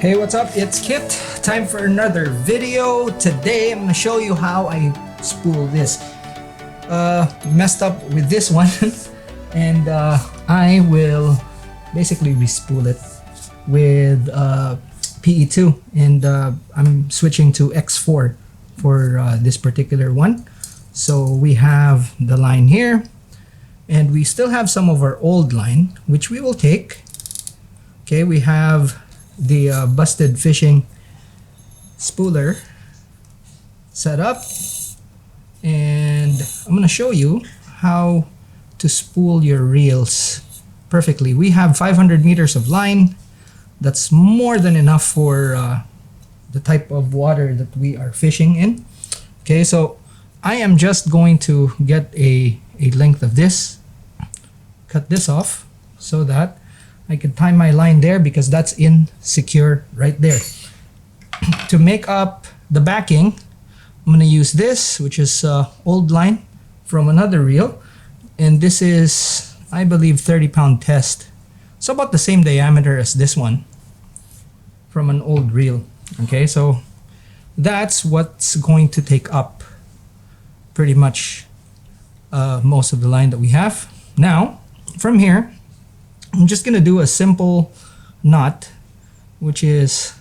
Hey, what's up? It's Kit. Time for another video. Today I'm gonna show you how I spool this. Messed up with this one and I will basically respool it with PE2 and I'm switching to X4 for this particular one. So we have the line here and we still have some of our old line which we will take. Okay, we have the busted fishing spooler set up and I'm gonna show you how to spool your reels perfectly. We have 500 meters of line. That's more than enough for the type of water that we are fishing in. Okay, so I am just going to get a length of this, cut this off so that I can tie my line there because that's insecure right there. To make up the backing, I'm gonna use this, which is old line from another reel, and this is, I believe, 30-pound test. So about the same diameter as this one from an old reel. Okay, so that's what's going to take up pretty much most of the line that we have. Now, from here, I'm just gonna do a simple knot, which is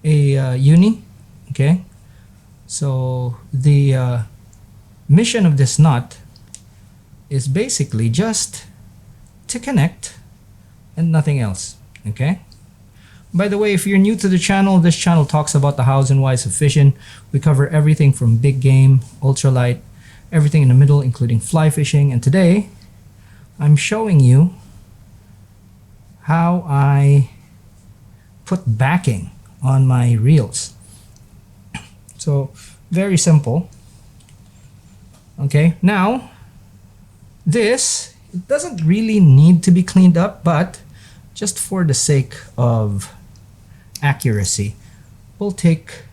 a uni. Okay, so the mission of this knot is basically just to connect and nothing else. Okay, by the way, if you're new to the channel, this channel talks about the hows and whys of fishing. We cover everything from big game, ultralight, everything in the middle, including fly fishing. And today I'm showing you how I put backing on my reels. So very simple. Okay, now this, it doesn't really need to be cleaned up, but just for the sake of accuracy, we'll take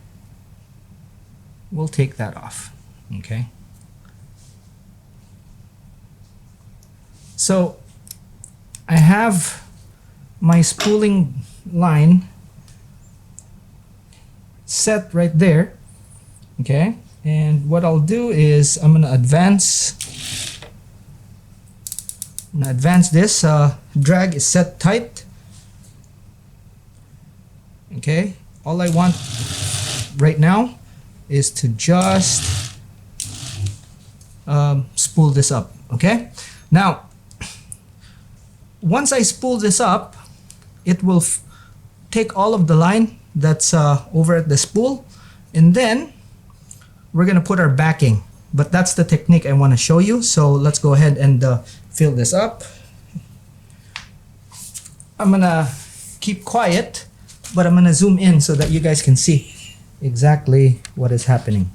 that off. Okay, so I have my spooling line set right there. Okay, and what I'll do is I'm gonna advance this. Drag is set tight. Okay, all I want right now is to just spool this up. Okay, now once I spool this up, it will take all of the line that's over at the spool, and then we're gonna put our backing. But that's the technique I want to show you. So let's go ahead and fill this up. I'm gonna keep quiet, but I'm gonna zoom in so that you guys can see exactly what is happening.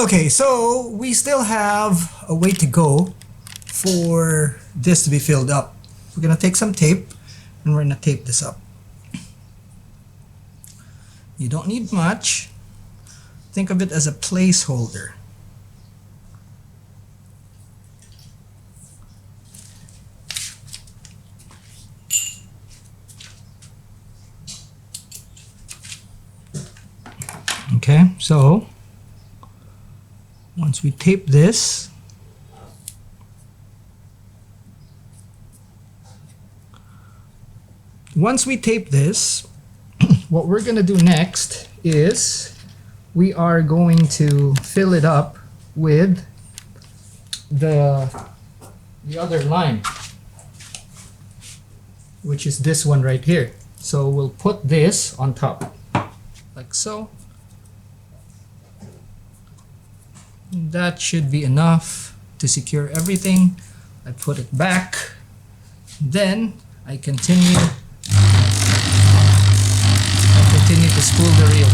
Okay, so we still have a way to go for this to be filled up. We're gonna take some tape and we're gonna tape this up. You don't need much. Think of it as a placeholder. Okay, so once we tape this, what we're gonna do next is we are going to fill it up with the other line, which is this one right here. So we'll put this on top, like so. That should be enough to secure everything. I put it back. Then I continue to spool the reel.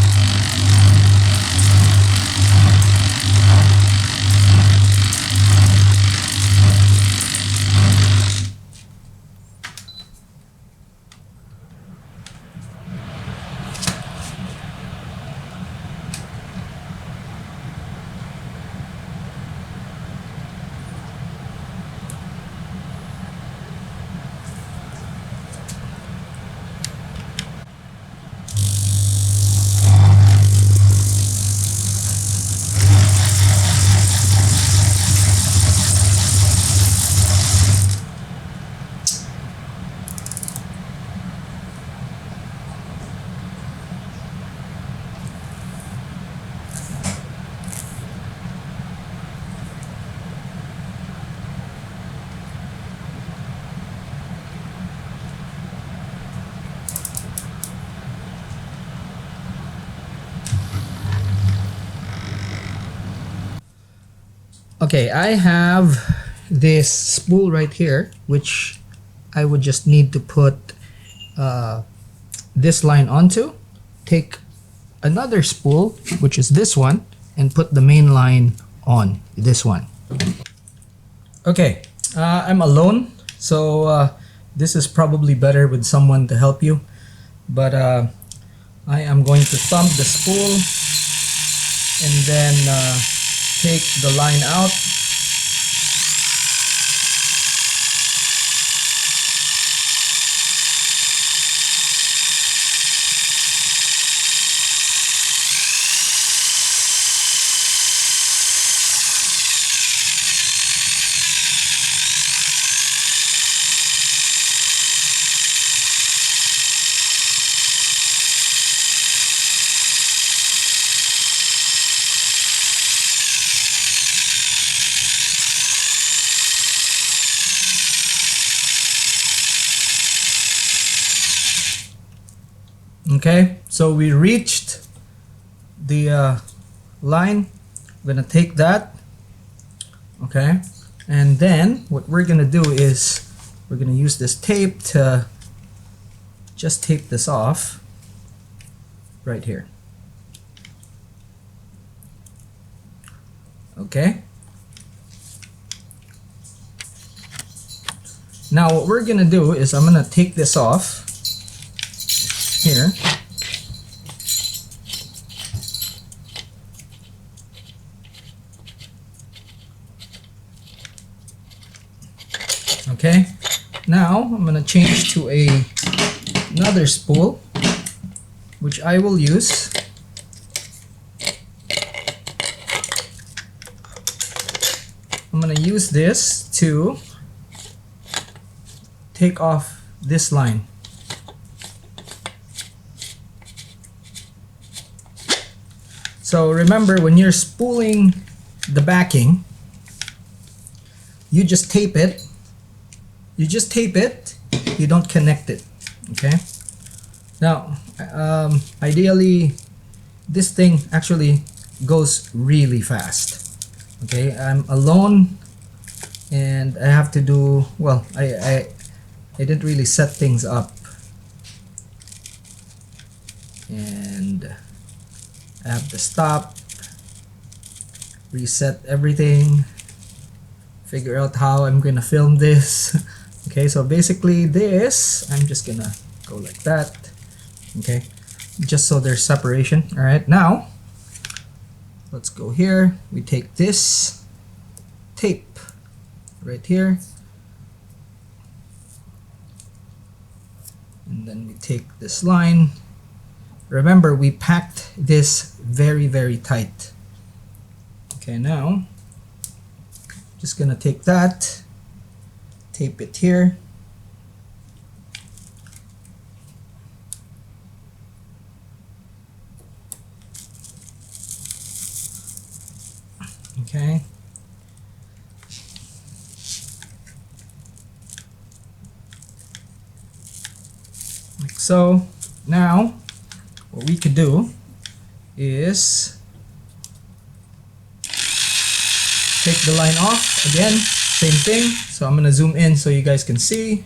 Okay, I have this spool right here, which I would just need to put this line onto. Take another spool, which is this one, and put the main line on this one. Okay, I'm alone, so this is probably better with someone to help you. But I am going to thumb the spool and then take the line out. Okay, so we reached the line. I'm gonna take that, okay, and then what we're gonna do is we're gonna use this tape to just tape this off right here. Okay, now what we're gonna do is I'm gonna take this off here. Okay, now I'm going to change to another spool, which I will use. I'm going to use this to take off this line. So remember, when you're spooling the backing, you just tape it. You just tape it, you don't connect it, okay? Now, ideally, this thing actually goes really fast, okay? I'm alone and I have to do, well, I didn't really set things up. And I have to stop reset everything, figure out how I'm gonna film this. Okay, so basically this, I'm just gonna go like that. Okay, just so there's separation. All right, now let's go here. We take this tape right here, and then we take this line. Remember, we packed this very, very tight. Okay, now just gonna take that, tape it here. Okay. Like so. Now, what we could do is take the line off again, same thing. So I'm gonna zoom in so you guys can see.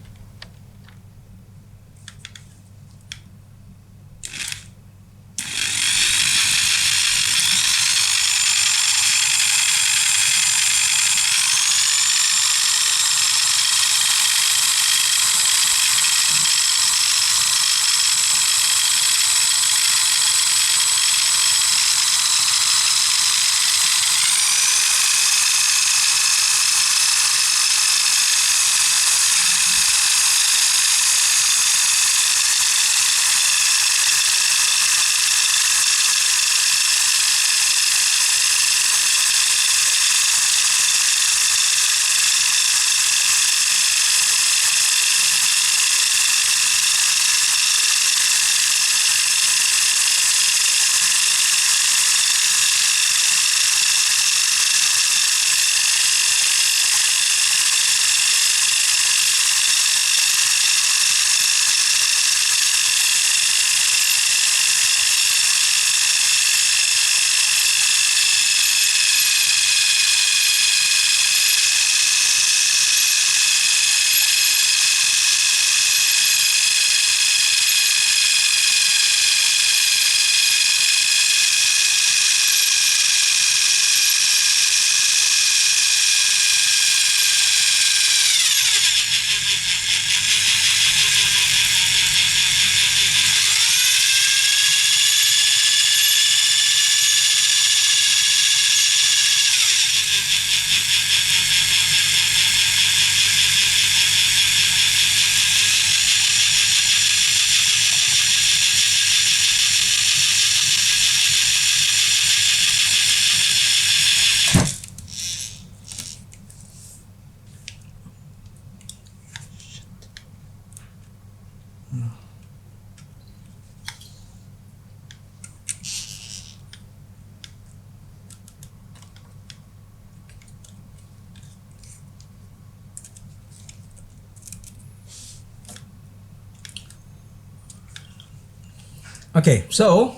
Okay, so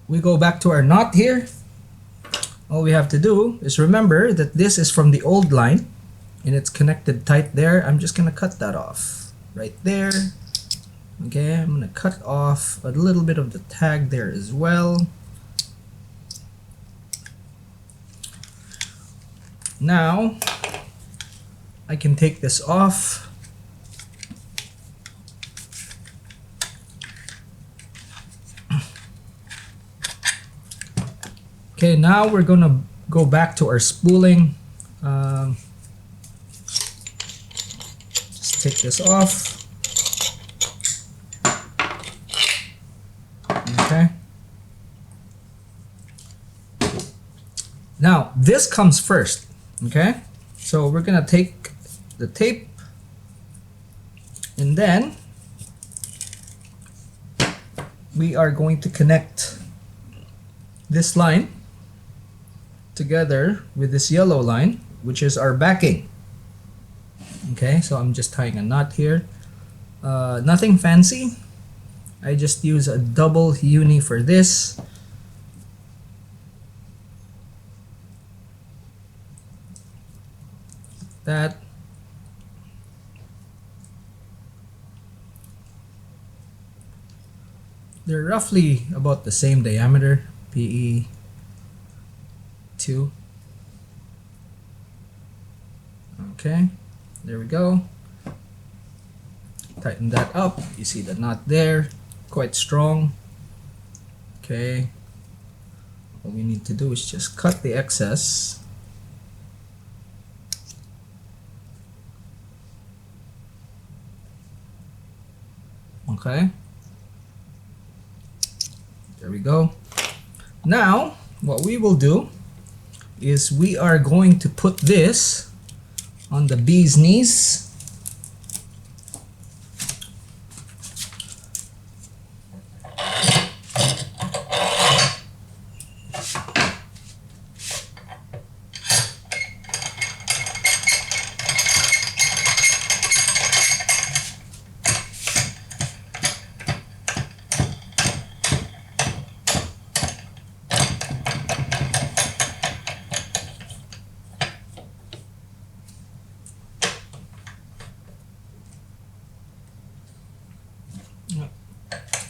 we go back to our knot here. All we have to do is remember that this is from the old line and it's connected tight there. I'm just gonna cut that off right there. Okay, I'm gonna cut off a little bit of the tag there as well. Now I can take this off. Okay, now we're gonna go back to our spooling. Just take this off. Okay. Now this comes first. Okay, so we're gonna take the tape and then we are going to connect this line together with this yellow line, which is our backing. Okay, so I'm just tying a knot here. Nothing fancy. I just use a double uni for this. That. They're roughly about the same diameter, PE 2. Okay, there we go. Tighten that up. You see the knot there, quite strong. Okay, all we need to do is just cut the excess. Okay, there we go. Now what we will do is we are going to put this on the bee's knees.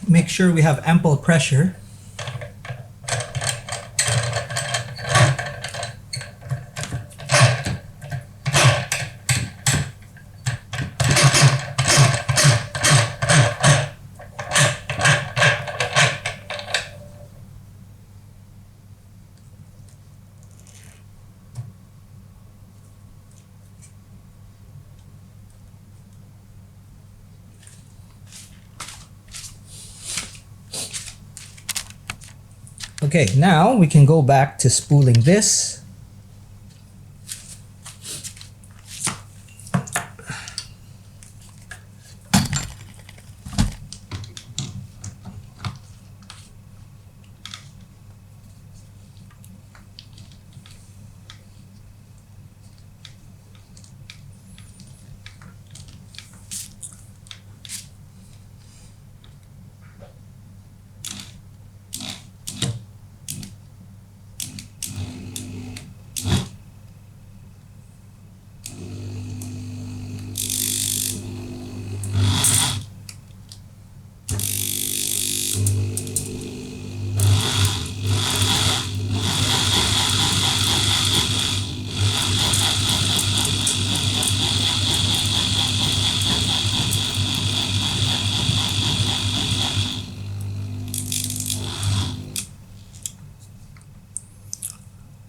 Make sure we have ample pressure. Okay, now we can go back to spooling this.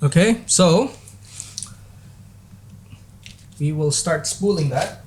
Okay, so we will start spooling that.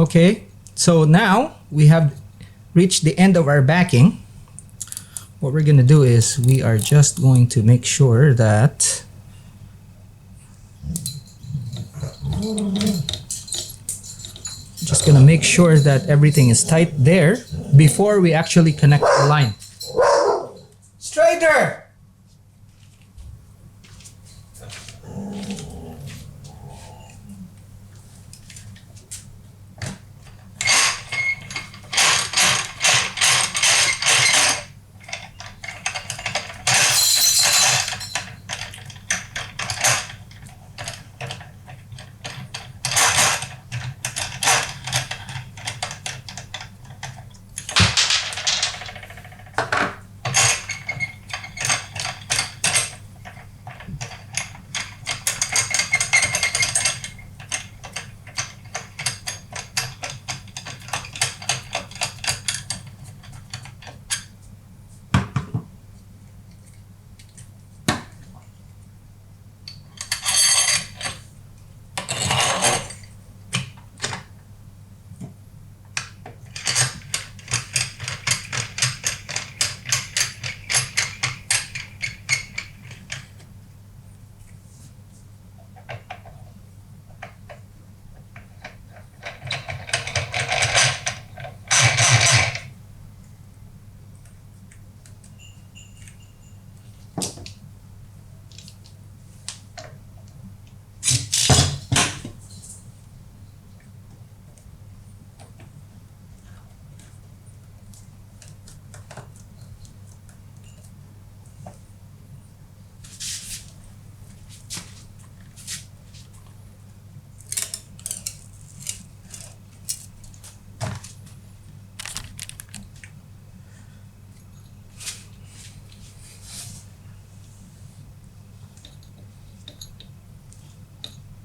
Okay, so now we have reached the end of our backing. What we're gonna do is we are just going to make sure that everything is tight there before we actually connect the line. Straighter!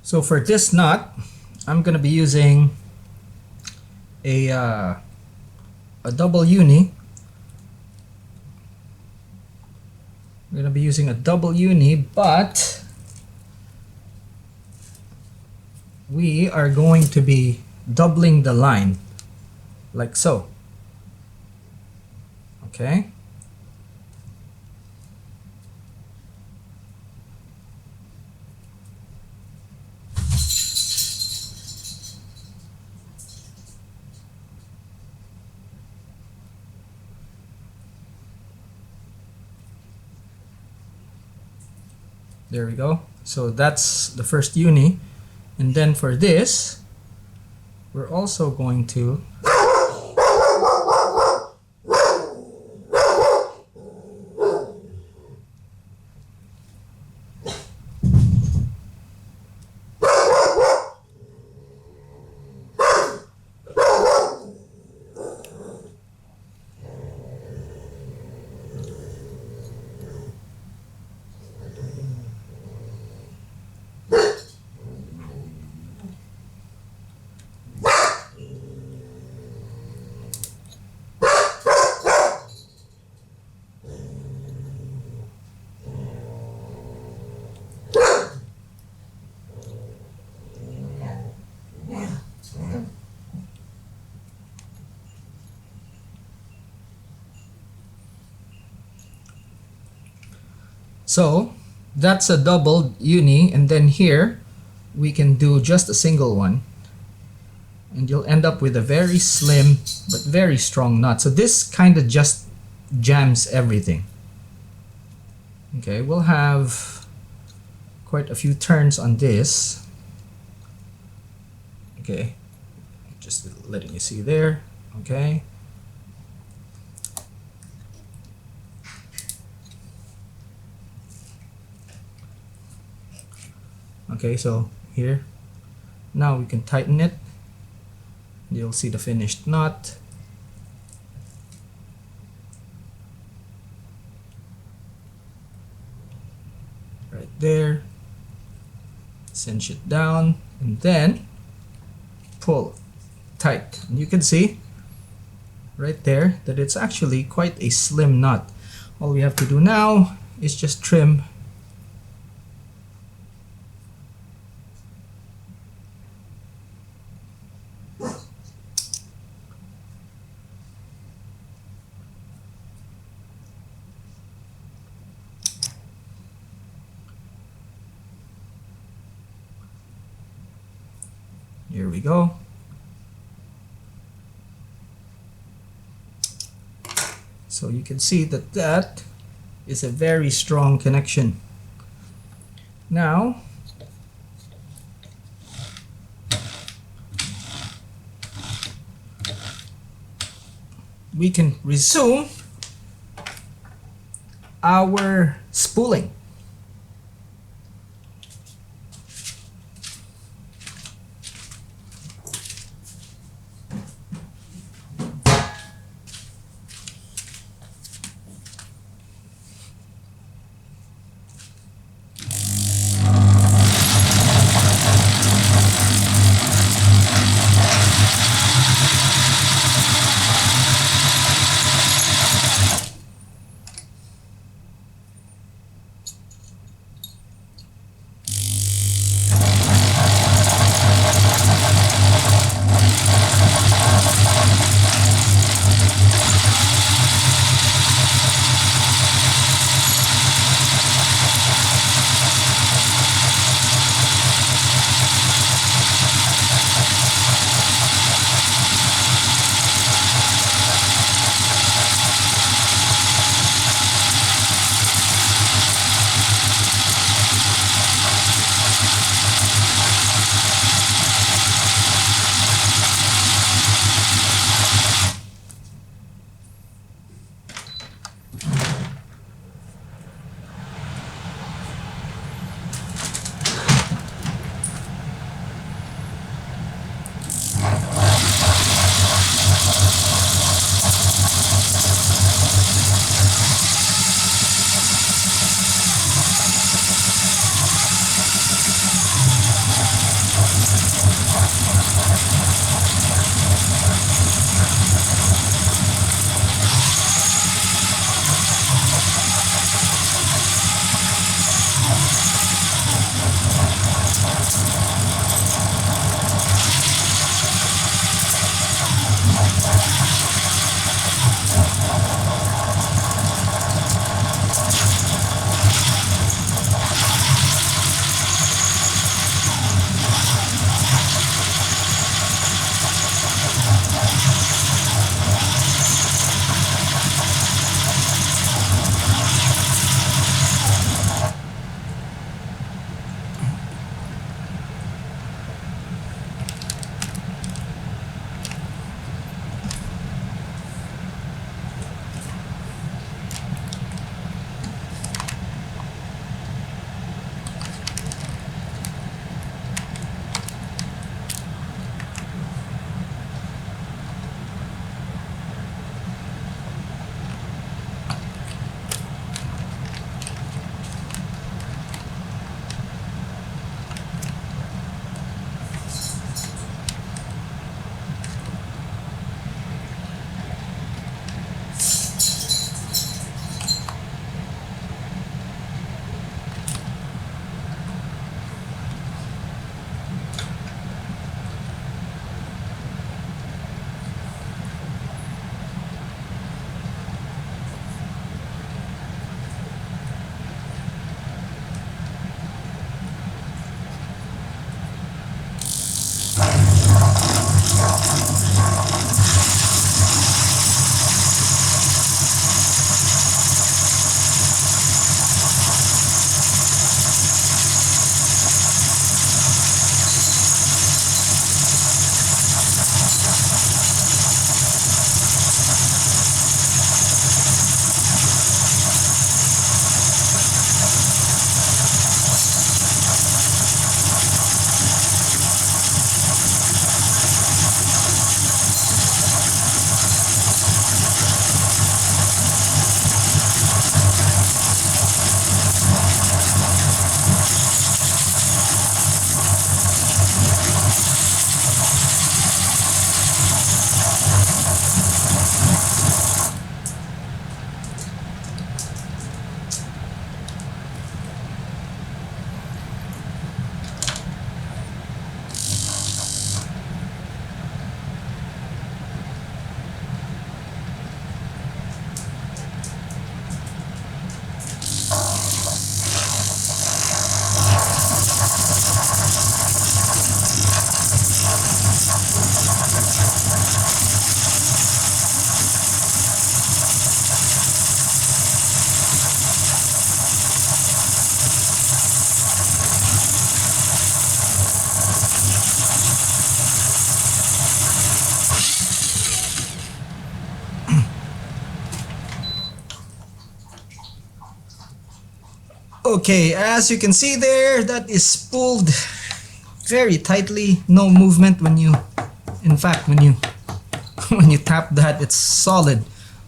So for this knot, I'm gonna be using a double uni. I'm gonna be using a double uni, but we are going to be doubling the line, like so. Okay. There we go. So that's the first uni. And then for this, we're also going to so that's a double uni, and then here we can do just a single one, and you'll end up with a very slim but very strong knot. So this kind of just jams everything. Okay, we'll have quite a few turns on this. Okay, just letting you see there. Okay. Okay, so here, now we can tighten it. You'll see the finished knot. Right there. Cinch it down and then pull tight. And you can see right there that it's actually quite a slim knot. All we have to do now is just trim we go. So you can see that that is a very strong connection. Now, we can resume our spooling. Okay, as you can see there, that is spooled very tightly. No movement when you, in fact, when you when you tap that, it's solid.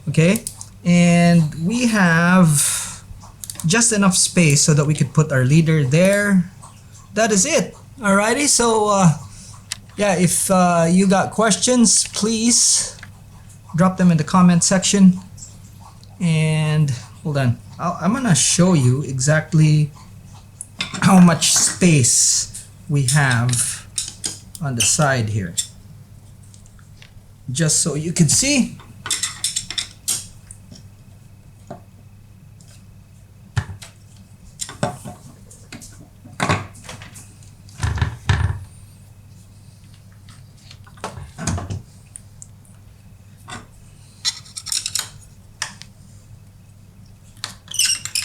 Okay, and we have just enough space so that we could put our leader there. That is it. Alrighty, so yeah, if you got questions, please drop them in the comment section. And hold on, I'm gonna show you exactly how much space we have on the side here, just so you can see.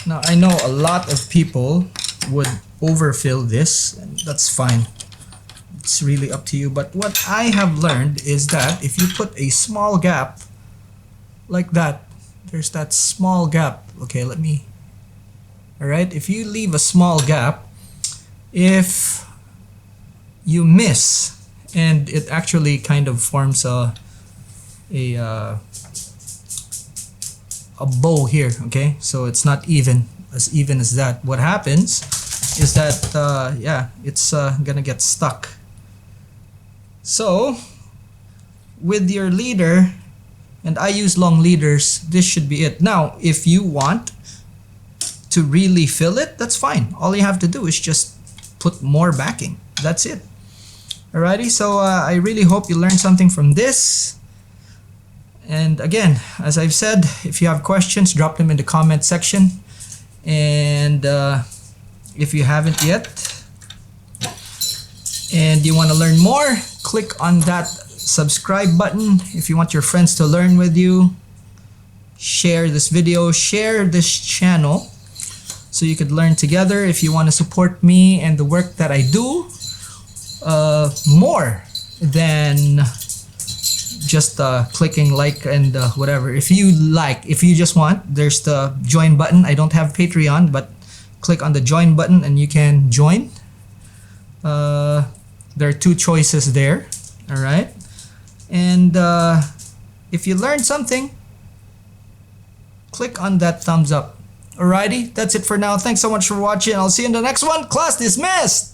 Now I know a lot of people would overfill this, and that's fine. It's really up to you. But what I have learned is that if you put a small gap like that, there's that small gap. Okay, let me. Alright, if you leave a small gap, if you miss, and it actually kind of forms a bow here, okay, so it's not even as that. What happens is that yeah, it's gonna get stuck. So with your leader, and I use long leaders, this should be it. Now if you want to really fill it, that's fine. All you have to do is just put more backing. That's it. Alrighty, so I really hope you learned something from this. And again, as I've said, if you have questions, drop them in the comment section. And if you haven't yet and you want to learn more, click on that subscribe button. If you want your friends to learn with you, share this video, share this channel so you could learn together. If you want to support me and the work that I do more than just clicking like and whatever. If you just want, there's the join button. I don't have Patreon, but click on the join button and you can join. There are two choices there. All right, and if you learned something, click on that thumbs up. Alrighty, that's it for now. Thanks so much for watching. I'll see you in the next one. Class dismissed.